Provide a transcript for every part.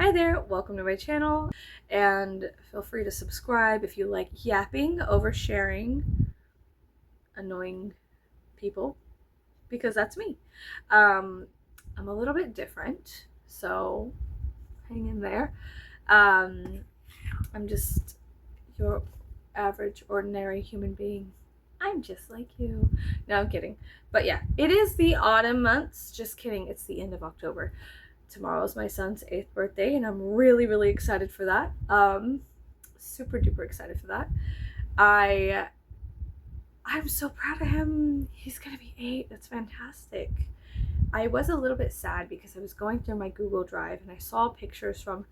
Hi there, welcome to my channel, and feel free to subscribe if you like yapping, oversharing, annoying people, because that's me. I'm a little bit different, so hang in there. I'm just your average, ordinary human being. I'm just like you. No, I'm kidding. But yeah, it is the autumn months. Just kidding, it's the end of October. Tomorrow's my son's 8th birthday, and I'm really excited for that. Super duper excited for that. I'm so proud of him. He's gonna be 8. That's fantastic. I was a little bit sad because I was going through my Google Drive and I saw pictures from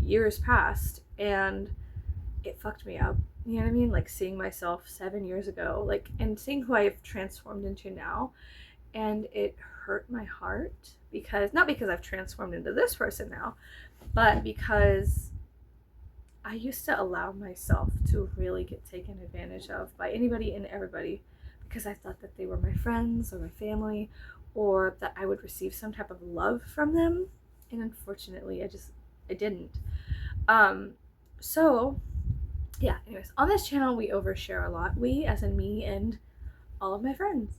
years past, and it fucked me up. You know what I mean? Like seeing myself 7 years ago, like, and seeing who I've transformed into now, and it hurt my heart because, not because I've transformed into this person now, but because I used to allow myself to really get taken advantage of by anybody and everybody because I thought that they were my friends or my family, or that I would receive some type of love from them, and unfortunately I didn't. So yeah, anyways, on this channel we overshare a lot. We, as in me and all of my friends.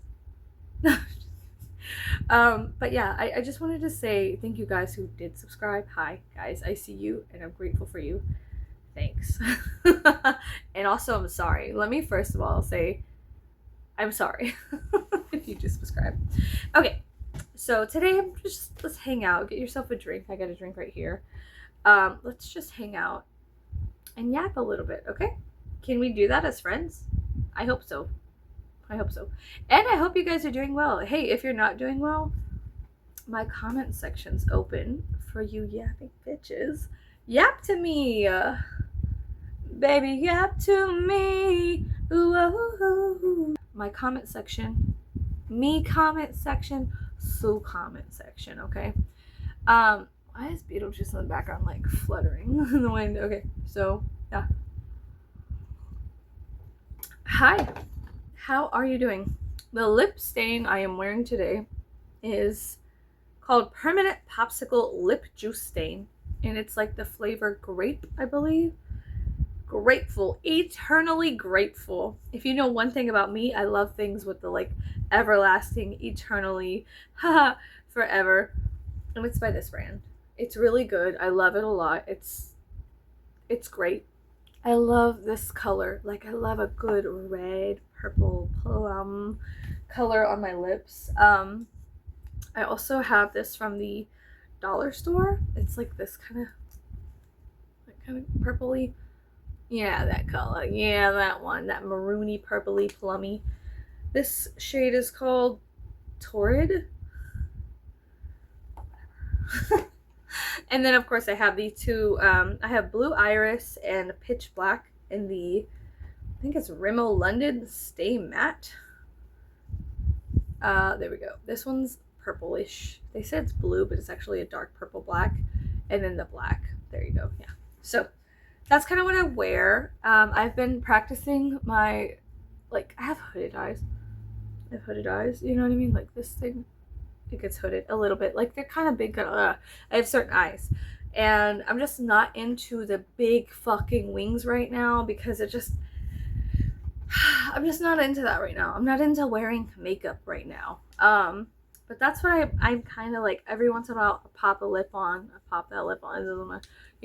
But yeah, I just wanted to say thank you guys who did subscribe. Hi guys, I see you and I'm grateful for you. Thanks. And also I'm sorry. Let me first of all say I'm sorry if you just subscribe. Okay, so today let's hang out. Get yourself a drink. I got a drink right here. Let's just hang out and yap a little bit, okay? Can we do that as friends? I hope so. I hope so. And I hope you guys are doing well. Hey, if you're not doing well, my comment section's open for you yapping bitches. Yap to me. Baby, yap to me. Ooh, ooh, ooh. My comment section. Me comment section. Sue comment section, okay? Why is Beetlejuice in the background like fluttering in the wind? Okay, so yeah. Hi. How are you doing? The lip stain I am wearing today is called Permanent Popsicle Lip Juice Stain, and it's like the flavor grape, I believe. Grateful, eternally grateful. If you know one thing about me, I love things with the like everlasting, eternally, haha, forever. And it's by this brand. It's really good. I love it a lot. It's great. I love this color. Like, I love a good red, purple, plum color on my lips. I also have this from the dollar store. It's like this kind of purpley. Yeah, that color. Yeah, that one. That maroony, purpley, plummy. This shade is called Torrid. And then, of course, I have these two. I have Blue Iris and Pitch Black in the, I think it's Rimmel London Stay Matte. There we go. This one's purplish. They said it's blue, but it's actually a dark purple black. And then the black. There you go. Yeah. So that's kind of what I wear. I've been practicing my, like, I have hooded eyes. You know what I mean? Like this thing. It gets hooded a little bit, like they're kind of big. I have certain eyes, and I'm just not into the big fucking wings right now because it just I'm just not into that right now. I'm not into wearing makeup right now. But that's what I'm kind of like. Every once in a while I pop a lip on, I pop that lip on, you know what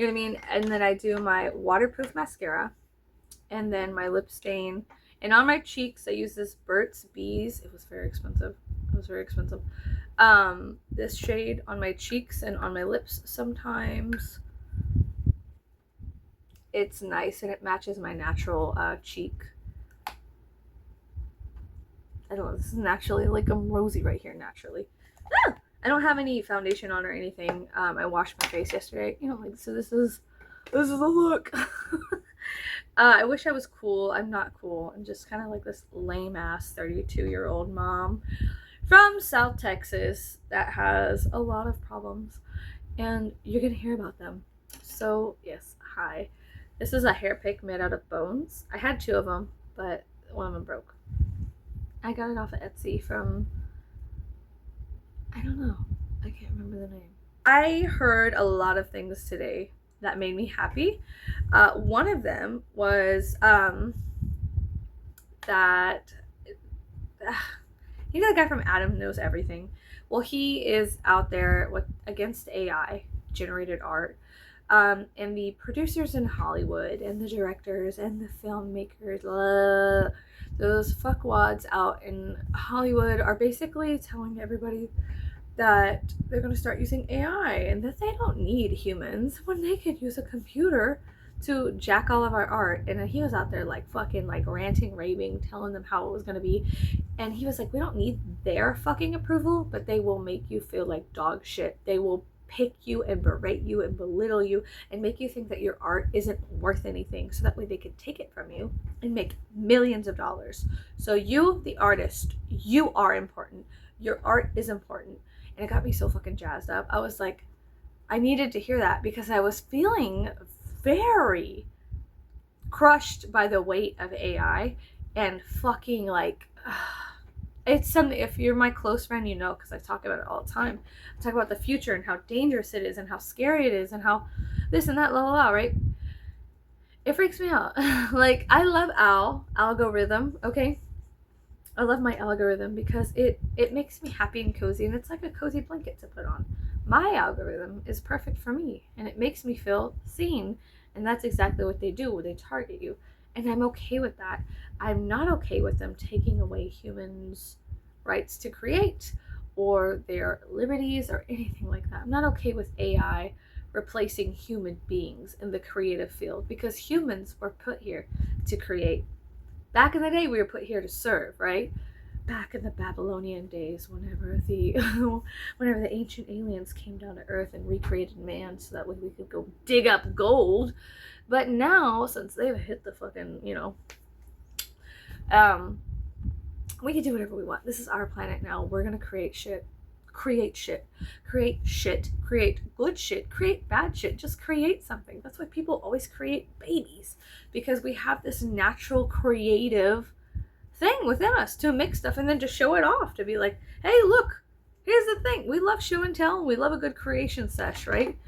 I mean? And then I do my waterproof mascara, and then my lip stain, and on my cheeks I use this Burt's Bees. It was very expensive. This shade on my cheeks and on my lips sometimes. It's nice and it matches my natural cheek. I don't know, this is naturally, like, I'm rosy right here naturally. I don't have any foundation on or anything. I washed my face yesterday, you know, like, so this is the look. I wish I was cool. I'm not cool. I'm just kind of like this lame ass 32-year-old mom from South Texas that has a lot of problems, and you're gonna hear about them. So yes, hi. This is a hair pick made out of bones. I had 2 of them, but one of them broke. I got it off of Etsy from, I don't know, I can't remember the name. I heard a lot of things today that made me happy. One of them was that you know the guy from Adam Knows Everything. Well, he is out there with against AI generated art. And the producers in Hollywood and the directors and the filmmakers, those fuckwads out in Hollywood are basically telling everybody that they're going to start using AI and that they don't need humans when they could use a computer to jack all of our art. And he was out there like fucking like ranting, raving, telling them how it was going to be. And he was like, we don't need their fucking approval, but they will make you feel like dog shit. They will pick you and berate you and belittle you and make you think that your art isn't worth anything, so that way they can take it from you and make millions of dollars. So you, the artist, you are important. Your art is important. And it got me so fucking jazzed up. I was like, I needed to hear that because I was feeling very crushed by the weight of AI and fucking like it's something, if you're my close friend, you know, because I talk about it all the time. I talk about the future and how dangerous it is and how scary it is and how this and that, la la la, right? It freaks me out. Like, I love algorithm, okay? I love my algorithm because it makes me happy and cozy, and it's like a cozy blanket to put on. My algorithm is perfect for me, and it makes me feel seen, and that's exactly what they do when they target you. And I'm okay with that. I'm not okay with them taking away humans' rights to create or their liberties or anything like that. I'm not okay with AI replacing human beings in the creative field because humans were put here to create. Back in the day, we were put here to serve, right? Back in the Babylonian days, whenever the ancient aliens came down to Earth and recreated man, so that way we could go dig up gold. But now, since they've hit the fucking, we can do whatever we want. This is our planet now. We're gonna create shit. Create shit. Create shit. Create good shit. Create bad shit. Just create something. That's why people always create babies. Because we have this natural creative thing within us to make stuff and then just show it off. To be like, hey, look, here's the thing. We love show and tell. We love a good creation sesh, right?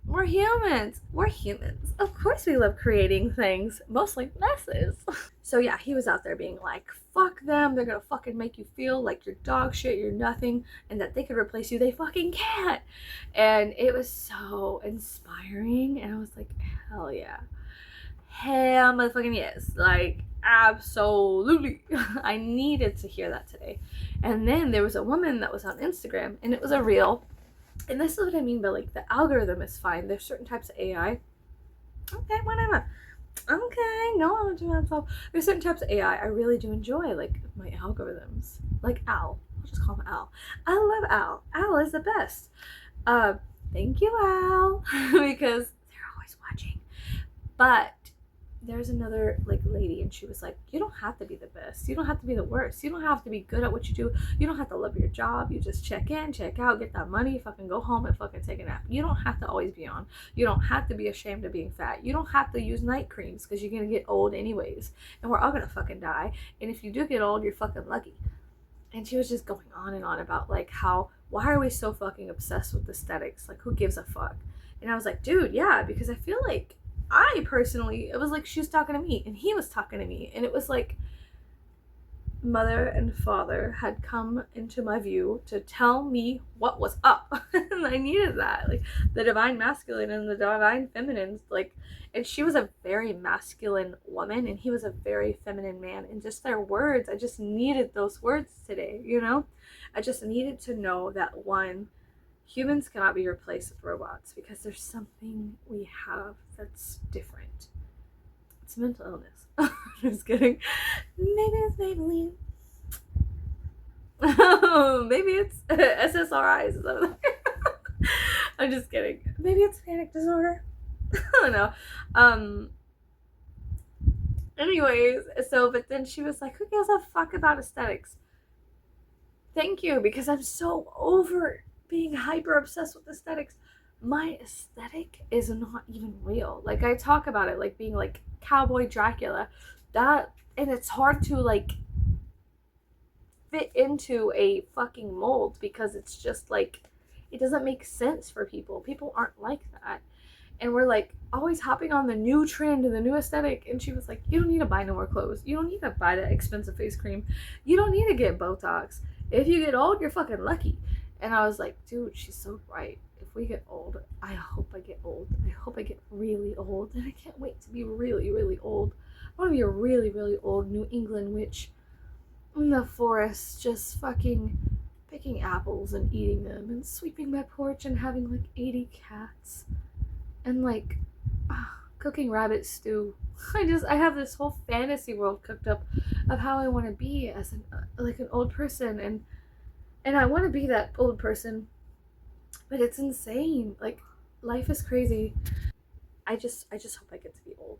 We're humans. We're humans. Of course we love creating things. Mostly messes. So yeah, he was out there being like, fuck them. They're gonna fucking make you feel like you're dog shit, you're nothing, and that they could replace you. They fucking can't. And it was so inspiring. And I was like, hell yeah. Hell motherfucking yes. Like, absolutely. I needed to hear that today. And then there was a woman that was on Instagram, and it was a reel. And this is what I mean by like the algorithm is fine. There's certain types of AI. Okay, whatever. Okay, no, I'm doing myself. There's certain types of AI I really do enjoy, like my algorithms. Like Al. I'll just call him Al. I love Al. Al is the best. Thank you, Al. Because they're always watching. But there's another like lady, and she was like, you don't have to be the best, you don't have to be the worst, you don't have to be good at what you do, you don't have to love your job, you just check in, check out, get that money, fucking go home and fucking take a nap. You don't have to always be on. You don't have to be ashamed of being fat. You don't have to use night creams because you're gonna get old anyways, and we're all gonna fucking die. And if you do get old, you're fucking lucky. And she was just going on and on about like how, why are we so fucking obsessed with aesthetics, like who gives a fuck? And I was like, dude, yeah, because I feel like I personally, it was like she was talking to me and he was talking to me, and it was like mother and father had come into my view to tell me what was up. And I needed that, like the divine masculine and the divine feminine, like, and she was a very masculine woman and he was a very feminine man, and just their words, I just needed those words today, I just needed to know that one, humans cannot be replaced with robots because there's something we have that's different. It's mental illness. Just kidding. Maybe it's Maybelline. Maybe it's SSRIs. I'm just kidding. Maybe it's panic disorder. I don't know. Anyways, but then she was like, who gives a fuck about aesthetics? Thank you, because I'm so over being hyper obsessed with aesthetics. My aesthetic is not even real. Like, I talk about it like being like cowboy Dracula. That, and it's hard to like fit into a fucking mold because it's just like, It doesn't make sense for people. People aren't like that. And we're like always hopping on the new trend and the new aesthetic. And she was like, you don't need to buy no more clothes. You don't need to buy that expensive face cream. You don't need to get Botox. If you get old, you're fucking lucky. And I was like, dude, she's so right. If we get old, I hope I get old. I hope I get really old. And I can't wait to be really, really old. I want to be a really, really old New England witch in the forest, just fucking picking apples and eating them and sweeping my porch and having like 80 cats and like cooking rabbit stew. I have this whole fantasy world cooked up of how I want to be as an old person, and I want to be that old person, but it's insane. Like, life is crazy. I just hope I get to be old.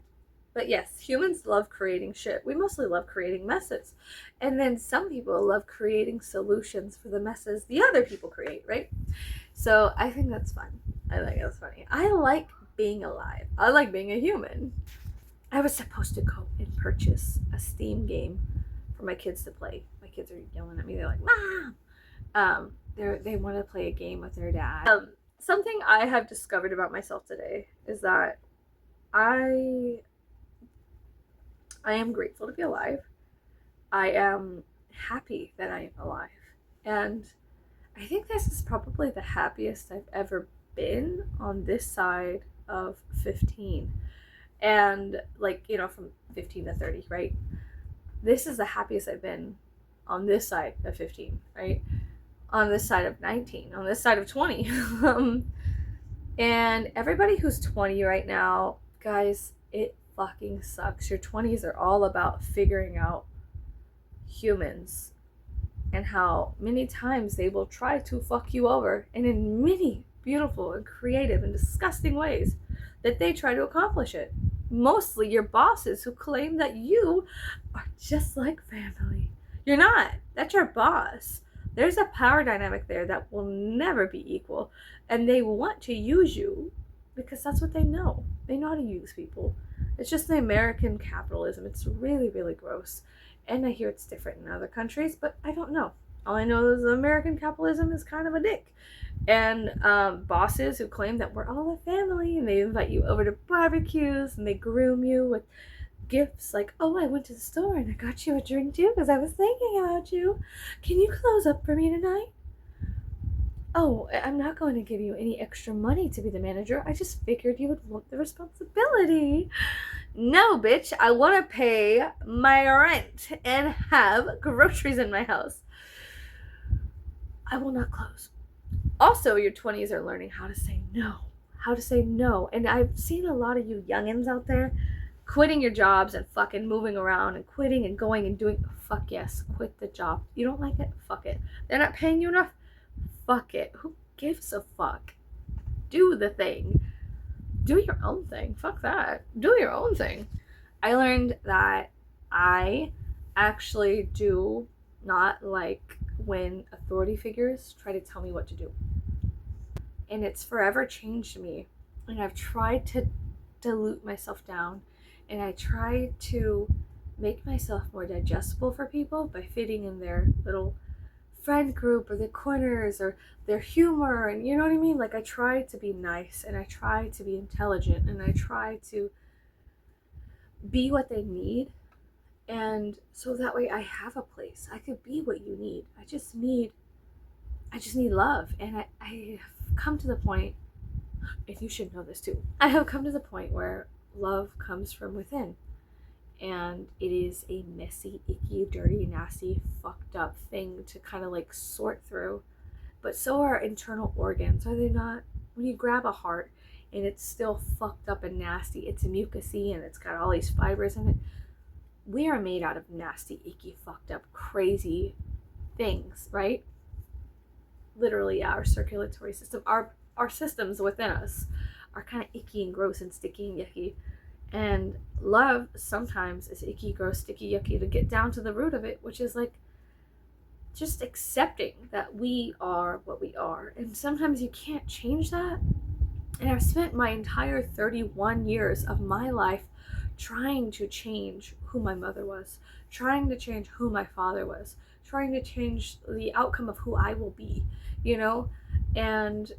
But yes, humans love creating shit. We mostly love creating messes. And then some people love creating solutions for the messes the other people create, right? So I think that's fun. I think that's funny. I like being alive. I like being a human. I was supposed to go and purchase a Steam game for my kids to play. My kids are yelling at me. They're like, Mom! They want to play a game with their dad. Something I have discovered about myself today is that I am grateful to be alive. I am happy that I am alive. And I think this is probably the happiest I've ever been on this side of 15. And like, from 15 to 30, right? This is the happiest I've been on this side of 15, right? On this side of 19, on this side of 20. And everybody who's 20 right now, guys, it fucking sucks. Your 20s are all about figuring out humans and how many times they will try to fuck you over, and in many beautiful and creative and disgusting ways that they try to accomplish it. Mostly your bosses who claim that you are just like family. You're not. That's your boss. There's a power dynamic there that will never be equal, and they want to use you because that's what they know. They know how to use people. It's just the American capitalism. It's really, really gross. And I hear it's different in other countries, but I don't know. All I know is American capitalism is kind of a dick. And bosses who claim that we're all a family, and they invite you over to barbecues, and they groom you with gifts like, oh, I went to the store and I got you a drink too because I was thinking about you. Can you close up for me tonight? Oh, I'm not going to give you any extra money to be the manager. I just figured you would want the responsibility. No, bitch, I want to pay my rent and have groceries in my house. I will not close. Also, your 20s are learning how to say no. How to say no. And I've seen a lot of you youngins out there quitting your jobs and fucking moving around and quitting and going and doing. Fuck yes, quit the job. You don't like it? Fuck it. They're not paying you enough? Fuck it. Who gives a fuck? Do the thing. Do your own thing. Fuck that. Do your own thing. I learned that I actually do not like when authority figures try to tell me what to do. And it's forever changed me. And I've tried to dilute myself down, and I try to make myself more digestible for people by fitting in their little friend group or the corners or their humor, and you know what I mean? Like, I try to be nice, and I try to be intelligent, and I try to be what they need, and so that way I have a place. I could be what you need. I just need love. And I have come to the point, and you should know this too, I have come to the point where love comes from within. And it is a messy, icky, dirty, nasty, fucked up thing to kind of like sort through. But so are internal organs, are they not? When you grab a heart and it's still fucked up and nasty, it's mucousy and it's got all these fibers in it. We are made out of nasty, icky, fucked up, crazy things, right? Literally, our circulatory system, our systems within us are kind of icky and gross and sticky and yucky. And love sometimes is icky, gross, sticky, yucky, to get down to the root of it, which is like just accepting that we are what we are. And sometimes you can't change that. And I've spent my entire 31 years of my life trying to change who my mother was, trying to change who my father was, trying to change the outcome of who I will be, you know? And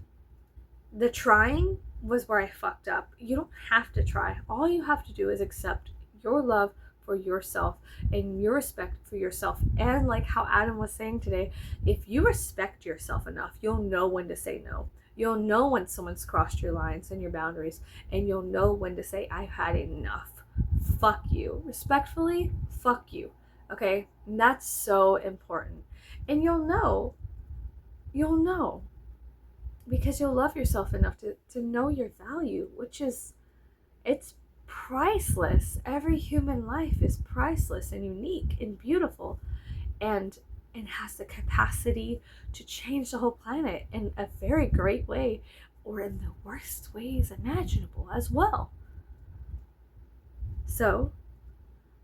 the trying was where I fucked up. You don't have to try. All you have to do is accept your love for yourself and your respect for yourself. And like how Adam was saying today, if you respect yourself enough, you'll know when to say no. You'll know when someone's crossed your lines and your boundaries, and you'll know when to say, I've had enough. Fuck you. Respectfully, fuck you. Okay? And that's so important. And you'll know because you'll love yourself enough to know your value, which is, it's priceless. Every human life is priceless and unique and beautiful, and has the capacity to change the whole planet in a very great way, or in the worst ways imaginable as well. So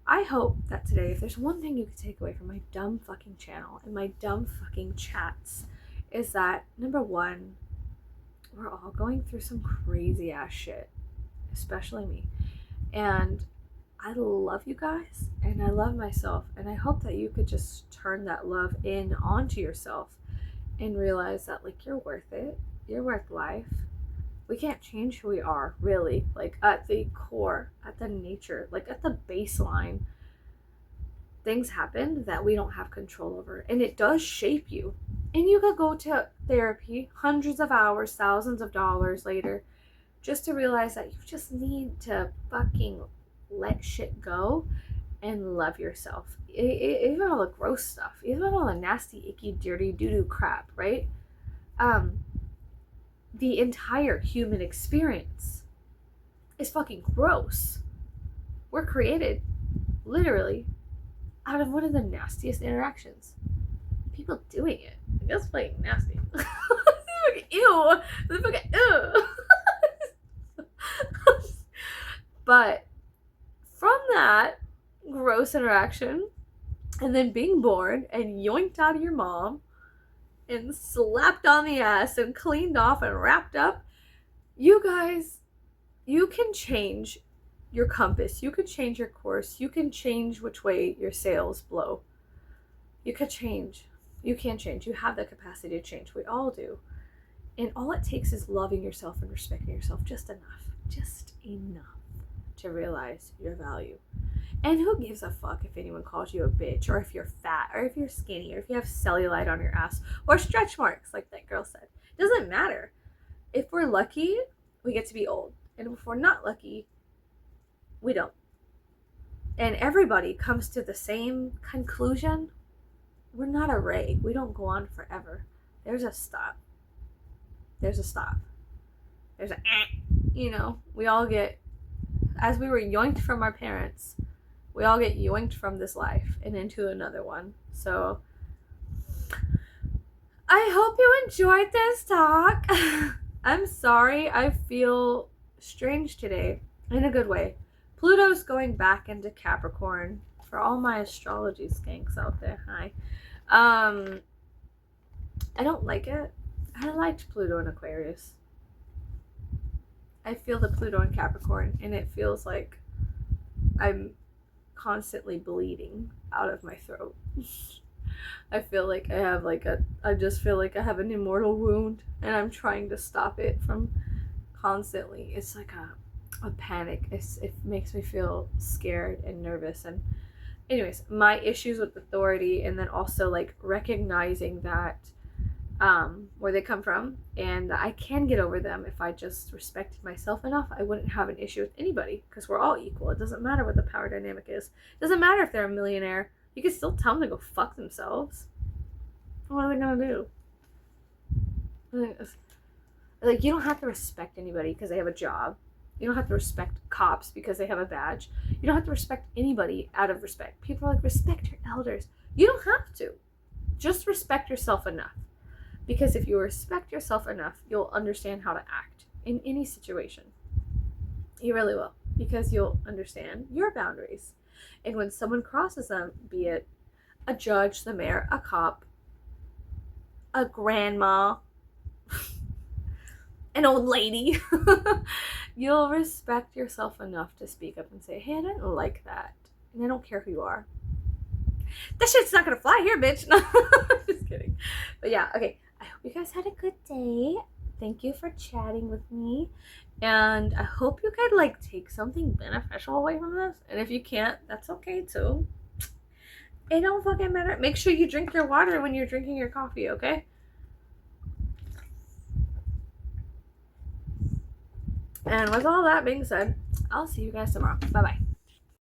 I hope that today, if there's one thing you could take away from my dumb fucking channel and my dumb fucking chats, is that number one, we're all going through some crazy ass shit, especially me. And I love you guys, and I love myself, and I hope that you could just turn that love in onto yourself and realize that, like, you're worth it. You're worth life. We can't change who we are, really. Like, at the core, at the nature, like at the baseline, things happen that we don't have control over, and it does shape you. And you could go to therapy hundreds of hours, thousands of dollars later, just to realize that you just need to fucking let shit go and love yourself. Even all the gross stuff, even all the nasty, icky, dirty, doo-doo crap, right? The entire human experience is fucking gross. We're created, literally, out of one of the nastiest interactions. People doing it. That's fucking nasty. Ew. That's fucking ew. But from that gross interaction, and then being born and yoinked out of your mom and slapped on the ass and cleaned off and wrapped up, you guys, you can change your compass. You can change your course. You can change which way your sails blow. You could change. You can change. You have the capacity to change. We all do. And all it takes is loving yourself and respecting yourself just enough to realize your value. And who gives a fuck if anyone calls you a bitch, or if you're fat, or if you're skinny, or if you have cellulite on your ass, or stretch marks, like that girl said. It doesn't matter. If we're lucky, we get to be old. And if we're not lucky, we don't. And everybody comes to the same conclusion. We're not a ray. We don't go on forever. There's a stop. There's a, we all get, as we were yoinked from our parents, we all get yoinked from this life and into another one. So I hope you enjoyed this talk. I'm sorry, I feel strange today, in a good way. Pluto's going back into Capricorn. For all my astrology skanks out there, hi. I don't like it. I liked Pluto in Aquarius. I feel the Pluto in Capricorn, and it feels like I'm constantly bleeding out of my throat. I feel like I just feel like I have an immortal wound, and I'm trying to stop it from constantly. It's like a panic. It makes me feel scared and nervous. And anyways, my issues with authority, and then also like recognizing that where they come from, and I can get over them if I just respected myself enough. I wouldn't have an issue with anybody, because we're all equal. It doesn't matter what the power dynamic is. It doesn't matter if they're a millionaire. You can still tell them to go fuck themselves. What are they gonna do? Like, you don't have to respect anybody because they have a job. You don't have to respect cops because they have a badge. You don't have to respect anybody out of respect. People are like, respect your elders. You don't have to. Just respect yourself enough. Because if you respect yourself enough, you'll understand how to act in any situation. You really will. Because you'll understand your boundaries. And when someone crosses them, be it a judge, the mayor, a cop, a grandma, an old lady, you'll respect yourself enough to speak up and say, hey, I didn't like that. And I don't care who you are. That shit's not gonna fly here, bitch. No, just kidding. But yeah, okay. I I hope you guys had a good day. Thank you for chatting with me. And I hope you could like take something beneficial away from this. And if you can't, that's okay too. It don't fucking matter. Make sure you drink your water when you're drinking your coffee, okay? And with all that being said, I'll see you guys tomorrow. Bye bye.